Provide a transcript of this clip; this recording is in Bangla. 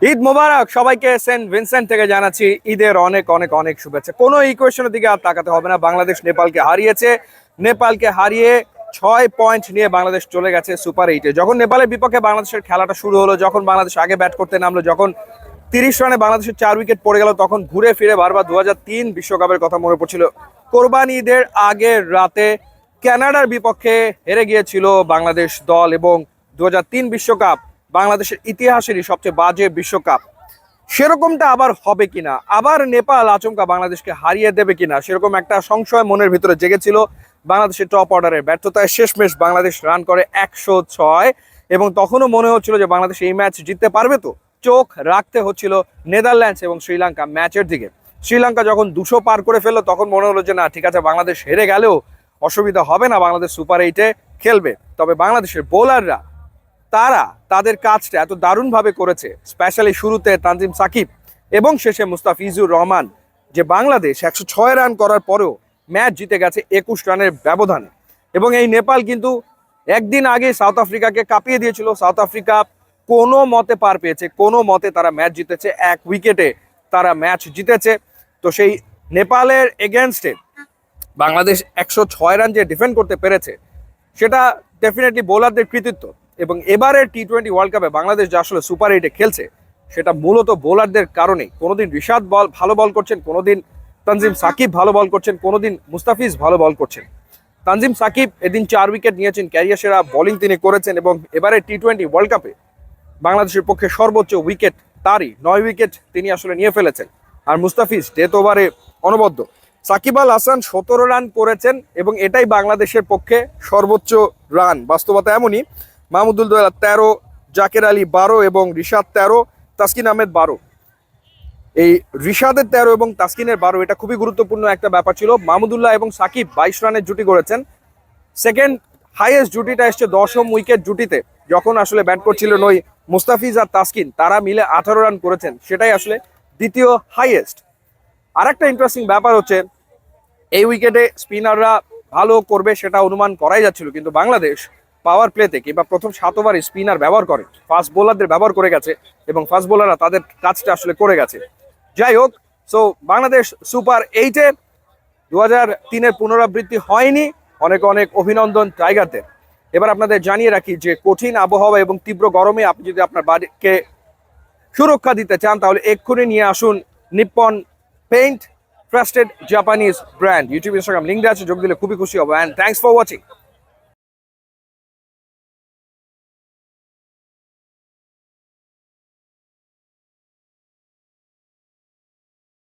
ঈদ মোবারক সবাইকে। সেন্ট ভিনসেন্ট থেকে জানাচ্ছি ঈদের অনেক অনেক অনেক শুভেচ্ছা। কোনো ইকুয়েশনের দিকে আর তাকাতে হবে না। বাংলাদেশ নেপালকে হারিয়েছে। নেপালকে হারিয়ে 6 পয়েন্ট নিয়ে বাংলাদেশ চলে গেছে সুপার 8-এ। যখন নেপালের বিপক্ষে বাংলাদেশের খেলাটা শুরু হলো, যখন বাংলাদেশ আগে ব্যাট করতে নামলো, যখন 30 রানে বাংলাদেশের 4 উইকেট পড়ে গেল, তখন ঘুরে ফিরে বারবার 2003 বিশ্বকাপের কথা মনে পড়ছিল। কোরবানি ঈদের আগের রাতে কানাডার বিপক্ষে হেরে গিয়েছিল বাংলাদেশ দল, এবং 2003 বিশ্বকাপ বাংলাদেশের ইতিহাসেরই সবচেয়ে বাজে বিশ্বকাপ। সেরকমটা আবার হবে কিনা, আবার নেপাল আচমকা বাংলাদেশকে হারিয়ে দেবে কিনা, সেরকম একটা সংশয় মনের ভিতরে জেগেছিল। বাংলাদেশের টপ অর্ডারের ব্যর্থতায় শেষমেশ বাংলাদেশ রান করে 106, এবং তখনও মনে হচ্ছিল যে বাংলাদেশ এই ম্যাচ জিততে পারবে। তো চোখ রাখতে হচ্ছিল নেদারল্যান্ডস এবং শ্রীলঙ্কা ম্যাচের দিকে। শ্রীলঙ্কা যখন 200 পার করে ফেললো, তখন মনে হলো যে না, ঠিক আছে, বাংলাদেশ হেরে গেলেও অসুবিধা হবে না, বাংলাদেশ সুপার 8-এ খেলবে। তবে বাংলাদেশের বোলাররা তারা তাদের কাজটা এত দারুণভাবে করেছে, স্পেশালি শুরুতে তানজিম সাকিব এবং শেষে মুস্তাফিজুর রহমান, যে বাংলাদেশ 106 রান করার পরেও ম্যাচ জিতে গেছে 21 রানের ব্যবধানে। এবং এই নেপাল কিন্তু একদিন আগে সাউথ আফ্রিকাকে কাঁপিয়ে দিয়েছিল। সাউথ আফ্রিকা কোনো মতে পার পেয়েছে, কোনো মতে তারা ম্যাচ জিতেছে, 1 উইকেটে তারা ম্যাচ জিতেছে। তো সেই নেপালের এগেনস্টে বাংলাদেশ 106 রান যে ডিফেন্ড করতে পেরেছে, সেটা ডেফিনেটলি বোলারদের কৃতিত্ব। এবং এবারের টি-20 ওয়ার্ল্ড কাপে বাংলাদেশ যে আসলে সুপার 8-এ খেলছে, সেটা মূলত বোলারদের কারণেই। কোনোদিন রিশাদ ভালো বল করছেন, কোনোদিন তানজিম সাকিব ভালো বল করছেন, কোনোদিন মুস্তাফিজ ভালো বল করছেন। তানজিম সাকিব এদিন 4 উইকেট নিয়েছেন, ক্যারিয়ার সেরা বোলিং তিনি করেছেন, এবং এবারে টি-20 ওয়ার্ল্ড কাপে বাংলাদেশের পক্ষে সর্বোচ্চ উইকেট তারই 9 উইকেট তিনি আসলে নিয়ে ফেলেছেন। আর মুস্তাফিজ ডেথ ওভারে অনবদ্য। সাকিব আল হাসান 17 রান করেছেন, এবং এটাই বাংলাদেশের পক্ষে সর্বোচ্চ রান। বাস্তবতা এমনই। মাহমুদুল্লাহ 13, জাকের আলী 12 এবং রিশাদ 13, তাসকিন আহমেদ 12। এই রিশাদের 13 এবং তাসকিনের 12, এটা খুবই গুরুত্বপূর্ণ একটা ব্যাপার ছিল। মাহমুদুল্লাহ এবং সাকিব 22 রানের জুটি করেছেন। সেকেন্ড হাইয়েস্ট জুটিটা এসছে 10ম উইকেট জুটিতে, যখন আসলে ব্যাট করছিলেন ওই মুস্তাফিজ আর তাসকিন, তারা মিলে 18 রান করেছেন, সেটাই আসলে দ্বিতীয় হাইয়েস্ট। আর একটা ইন্টারেস্টিং ব্যাপার হচ্ছে, এই উইকেটে স্পিনাররা ভালো করবে সেটা অনুমান করাই যাচ্ছিল, কিন্তু বাংলাদেশ পাওয়ার প্লেতে কিংবা প্রথম 7 ওভারে স্পিনার ব্যবহার করে, ফাস্ট বোলারদের ব্যবহার করে গেছে, এবং ফাস্ট বোলাররা তাদের কাজটা আসলে করে গেছে। যাই হোক, সো বাংলাদেশ সুপার 8-এ 2003-এর পুনরাবৃত্তি হয়নি। অনেক অনেক অভিনন্দন টাইগারদের। এবার আপনাদের জানিয়ে রাখি যে কঠিন আবহাওয়া এবং তীব্র গরমে আপনি যদি আপনার বাড়িকে সুরক্ষা দিতে চান, তাহলে এক্ষুনি নিয়ে আসুন Nippon paint, trusted Japanese brand. YouTube, Instagram link দেওয়া আছে, যোগ দিলে খুবই খুশি হবো। And thanks for watching.